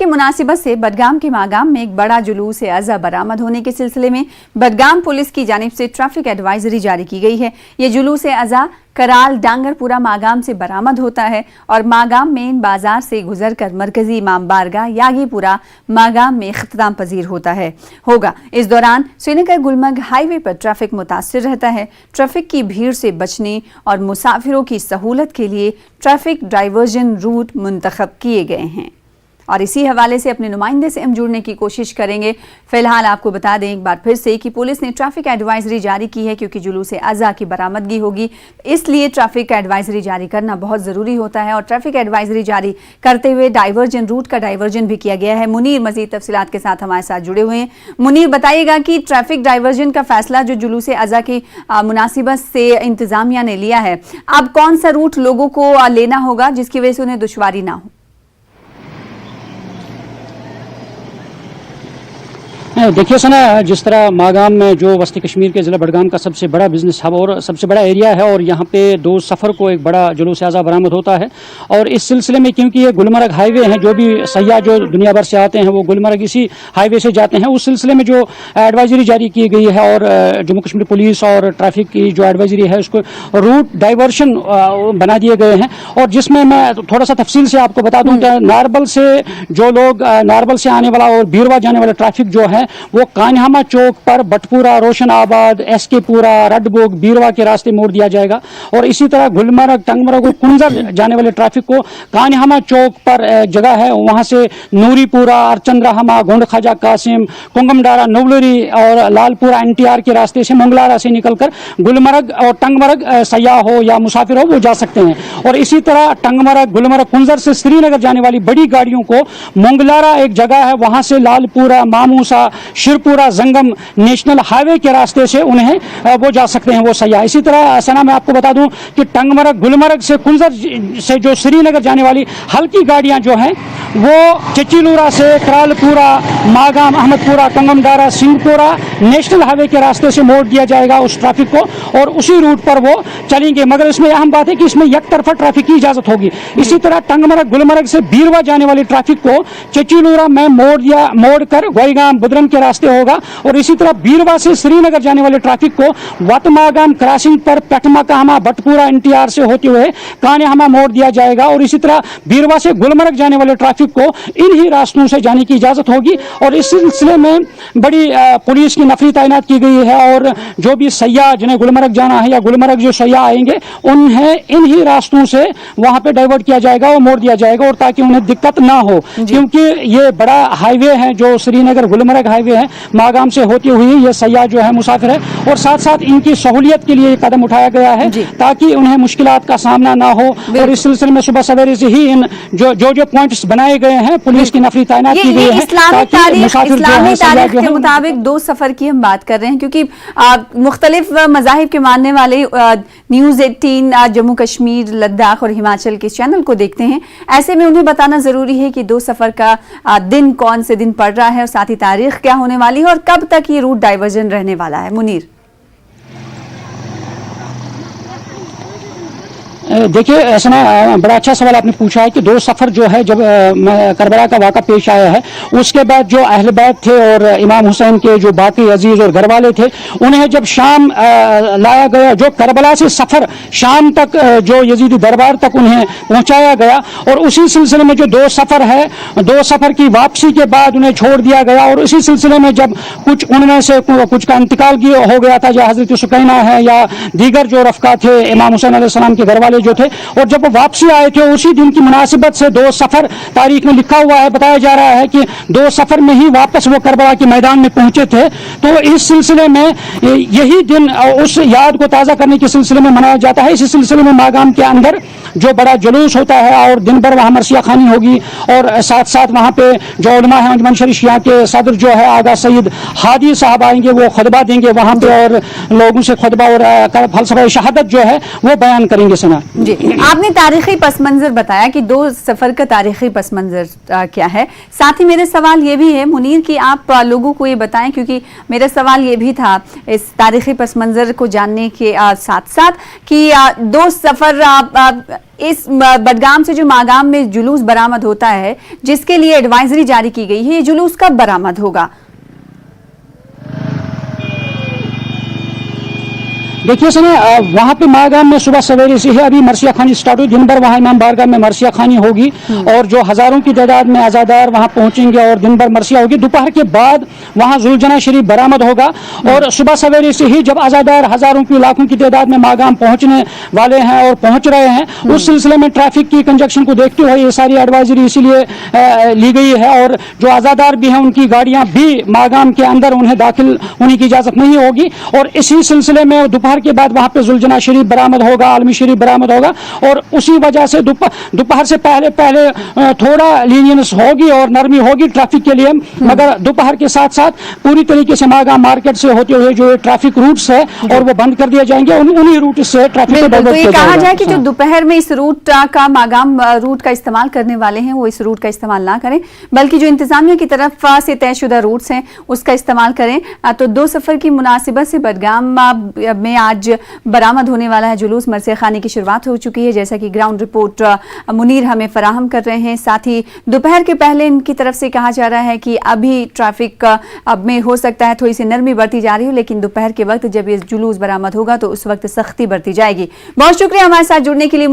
की मुनासिबत से बडगाम के मागाम में एक बड़ा जुलूस अज़ा बरामद होने के सिलसिले में बडगाम पुलिस की जानिब से ट्रैफिक एडवाइजरी जारी की गई है। ये जुलूस अज़ा कराल डांगरपुरा मागाम से बरामद होता है और मागाम मेन बाजार से गुजर कर मरकजी इमाम बारगाह यागीपुरा मागाम में इख्तिताम पजीर होगा। इस दौरान श्रीनगर गुलमर्ग हाईवे पर ट्रैफिक मुतासिर रहता है। ट्रैफिक की भीड़ से बचने और मुसाफिरों की सहूलत के लिए ट्रैफिक डाइवर्जन रूट मुंतखब किए गए हैं और इसी हवाले से अपने नुमाइंदे से हम जुड़ने की कोशिश करेंगे। फिलहाल आपको बता दें एक बार फिर से कि पुलिस ने ट्रैफिक एडवाइजरी जारी की है, क्योंकि जुलूस अज़ा की बरामदगी होगी, इसलिए ट्रैफिक एडवाइजरी जारी करना बहुत ज़रूरी होता है और ट्रैफिक एडवाइजरी जारी करते हुए डाइवर्जन रूट का डाइवर्जन भी किया गया है। मुनीर मज़ीद तफसीलात के साथ हमारे साथ जुड़े हुए हैं। मुनीर, बताइएगा कि ट्रैफिक डाइवर्जन का फैसला जो जुलूस अज़ा की मुनासिबत से इंतज़ामिया ने लिया है, अब कौन सा रूट लोगों को लेना होगा जिसकी वजह से उन्हें दुश्वारी ना हो? देखिए सना, जिस तरह मागाम में जो वस्ती कश्मीर के ज़िला बडगाम का सबसे बड़ा बिजनेस हब और सबसे बड़ा एरिया है और यहाँ पे 2 सफ़र को एक बड़ा जुलूस अज़ा बरामद होता है और इस सिलसिले में क्योंकि ये गुलमर्ग हाईवे है, जो भी सयाह जो दुनिया भर से आते हैं वो गुलमर्ग इसी हाईवे से जाते हैं। उस सिलसिले में जो एडवाइजरी जारी की गई है और जम्मू कश्मीर पुलिस और ट्रैफिक की जो एडवाइजरी है उसको रूट डाइवर्शन बना दिए गए हैं और जिसमें मैं थोड़ा सा तफसील से आपको बता दूँ कि नारबल से जो लोग नारबल से आने वाला और बीरवा जाने वाला ट्रैफिक जो है वो कान्हामा चौक पर बटपुरा, रोशन आबाद, एसके पूरा, रडबुग, बीरवा के रास्ते मोड़ दिया जाएगा और इसी तरह गुलमर्ग, टंगमर्ग और कुंजर जाने वाले ट्रैफिक को कान्हामा चौक पर जगह है वहां से नूरीपुरा, अर्चंद्राहमा, गोंड ख्वाजा कासिम, कुंगमडारा, नवलरी और लालपुरा NTR के रास्ते से मंगलारा से निकलकर गुलमर्ग और टंगमर्ग सयाह हो या मुसाफिर हो वो जा सकते हैं। और इसी तरह टंगमर्ग, गुलमर्ग, कुंजर से श्रीनगर जाने वाली बड़ी गाड़ियों को मंगलारा एक जगह है वहां से लालपुरा, मामूसा, शिरपुरा, जंगम नेशनल हाईवे के रास्ते से उन्हें वो जा सकते हैं वो सयाह। इसी तरह सना मैं आपको बता दूं कि टंगमर्ग, गुलमर्ग से कुंजर से जो श्रीनगर जाने वाली हल्की गाड़ियां जो हैं वो चचीलूरा से करालपुरा, मागाम, अहमदपुरा, कंगमडारा, सिंहपुरा नेशनल हाईवे के रास्ते से मोड़ दिया जाएगा उस ट्रैफिक को और उसी रूट पर वो चलेंगे। मगर इसमें अहम बात है कि इसमें एक तरफा ट्रैफिक की इजाजत होगी। इसी तरह टंगमर्ग, गुलमर्ग से बीरवा जाने वाली ट्रैफिक को चचीलूरा में मोड़ कर गोईगाम, बुदरन के रास्ते होगा और इसी तरह बीरवा से श्रीनगर जाने वाले ट्रैफिक को वतमागाम क्रॉसिंग पर पेटमकामा, बटपुरा NTR से होते हुए कान्हामा मोड़ दिया जाएगा और इसी तरह बीरवा से गुलमर्ग जाने वाले ट्रैफिक को इन्हीं रास्तों से जाने की इजाजत होगी और इस सिलसिले में बड़ी पुलिस की नफरी तैनात की गई है और जो भी सयाह जिन्हें गुलमर्ग जाना है या गुलमर्ग जो सयाह आएंगे उन्हें इन्हीं रास्तों से वहां पे डाइवर्ट किया जाएगा और मोड़ दिया जाएगा और ताकि उन्हें दिक्कत ना हो, क्योंकि ये बड़ा हाईवे है जो श्रीनगर गुलमर्ग हाईवे है, मागाम से होती हुई ये सयाह जो है मुसाफिर है और साथ साथ इनकी सहूलियत के लिए कदम उठाया गया है ताकि उन्हें मुश्किलात का सामना ना हो। और इस सिलसिले में सुबह सवेरे से ही इन जो पॉइंट्स बनाए गए हैं पुलिस की नफरी तैनात की गई है। इस्लामी तारीख के मुताबिक 2 सफर की हम बात कर रहे हैं, क्योंकि मुख्तलिफ मज़ाहिब के मानने वाले न्यूज़ 18 जम्मू कश्मीर, लद्दाख और हिमाचल के चैनल को देखते हैं। ऐसे में उन्हें बताना जरूरी है कि 2 सफर का दिन कौन से दिन पड़ रहा है और साथ ही तारीख क्या होने वाली है और कब तक ये रूट डाइवर्जन रहने वाला है। मुनीर, देखिए ऐसा बड़ा अच्छा सवाल आपने पूछा है कि 2 सफ़र जो है जब करबला का वाक़ा पेश आया है उसके बाद जो अहले बैत थे और इमाम हुसैन के जो बाकी अजीज़ और घर वाले थे उन्हें जब शाम लाया गया, जो करबला से सफ़र शाम तक जो यजीदी दरबार तक उन्हें पहुंचाया गया और उसी सिलसिले में जो 2 सफ़र है, 2 सफ़र की वापसी के बाद उन्हें छोड़ दिया गया और उसी सिलसिले में जब कुछ उनमें से कुछ का इंतकाल हो गया था, जो हज़रत सुकैना है या दीगर जो रफ़्का थे इमाम हुसैन अलैहिस्सलाम के घर वाले जो थे, और जब वो वापसी आए थे उसी दिन की मुनासिबत से 2 सफ़र तारीख में लिखा हुआ है। बताया जा रहा है कि 2 सफ़र में ही वापस वो करबला के मैदान में पहुंचे थे। तो इस सिलसिले में यही दिन उस याद को ताज़ा करने के सिलसिले में मनाया जाता है। इसी सिलसिले में मागाम के अंदर जो बड़ा जुलूस होता है और दिन भर वहाँ मरसिया खानी होगी और साथ साथ वहाँ पे जो उलमा है अंजुमन शरीशिया के सदर जो है आगा सईद हादी साहब आएंगे, वो खुतबा देंगे वहाँ पे और लोगों से खुतबा और फलसफा शहादत जो है वो बयान करेंगे। सना जी, आपने तारीखी पस मंजर बताया कि 2 सफर का तारीखी पस मंजर क्या है। साथ ही मेरे सवाल ये भी है मुनीर कि आप लोगों को ये बताएं, क्योंकि मेरा सवाल ये भी था इस तारीखी पस मंजर को जानने के साथ साथ कि 2 सफर इस बडगाम से जो मागाम में जुलूस बरामद होता है, जिसके लिए एडवाइजरी जारी की गई है, ये जुलूस कब बरामद होगा? देखिए सना, वहाँ पे मागाम में सुबह सवेरे से है अभी मरसिया खानी स्टार्ट हुई, दिन भर वहाँ इमाम बारगाह में मरसिया खानी होगी और जो हजारों की तादाद में आज़ादार वहाँ पहुंचेंगे और दिन भर मरसिया होगी। दोपहर के बाद वहाँ जुलजना शरीफ बरामद होगा और सुबह सवेरे से ही जब आज़ादार हजारों की लाखों की तादाद में मागाम पहुंचने वाले हैं और पहुंच रहे हैं, उस सिलसिले में ट्रैफिक की कंजक्शन को देखते हुए ये सारी एडवाइजरी इसीलिए ली गई है और जो आज़ादार भी हैं उनकी गाड़ियाँ भी मागाम के अंदर उन्हें दाखिल होने की इजाज़त नहीं होगी और इसी सिलसिले में दोपहर के बाद वहां पे जुलजना शरीफ बरामद होगा, आलमी शरीफ बरामद होगा और उसी वजह से दोपहर से पहले थोड़ा लीनियंस होगी और नरमी होगी ट्रैफिक के लिए, मगर दोपहर के साथ साथ पूरी तरीके से मागाम मार्केट से होते हुए जो ट्रैफिक रूट्स है और वो बंद कर दिए जाएंगे, उन्हीं रूट से ट्रैफिक तो ये कहा जाए कि जो दोपहर में इस रूट का मागाम रूट का इस्तेमाल करने वाले हैं वो इस रूट का इस्तेमाल ना करें, बल्कि जो इंतजामिया की तरफ से तयशुदा रूट्स हैं उसका इस्तेमाल करें। तो दो सफर की मुनासिबत से बडगाम में आज बरामद होने वाला है जुलूस। मरसिया खानी की शुरुआत हो चुकी है, जैसा कि ग्राउंड रिपोर्ट मुनीर हमें फराहम कर रहे हैं। साथ ही दोपहर के पहले इनकी तरफ से कहा जा रहा है कि अभी ट्रैफिक अब में हो सकता है थोड़ी सी नरमी बरती जा रही हो, लेकिन दोपहर के वक्त जब ये जुलूस बरामद होगा तो उस वक्त सख्ती बरती जाएगी। बहुत शुक्रिया हमारे साथ जुड़ने के लिए।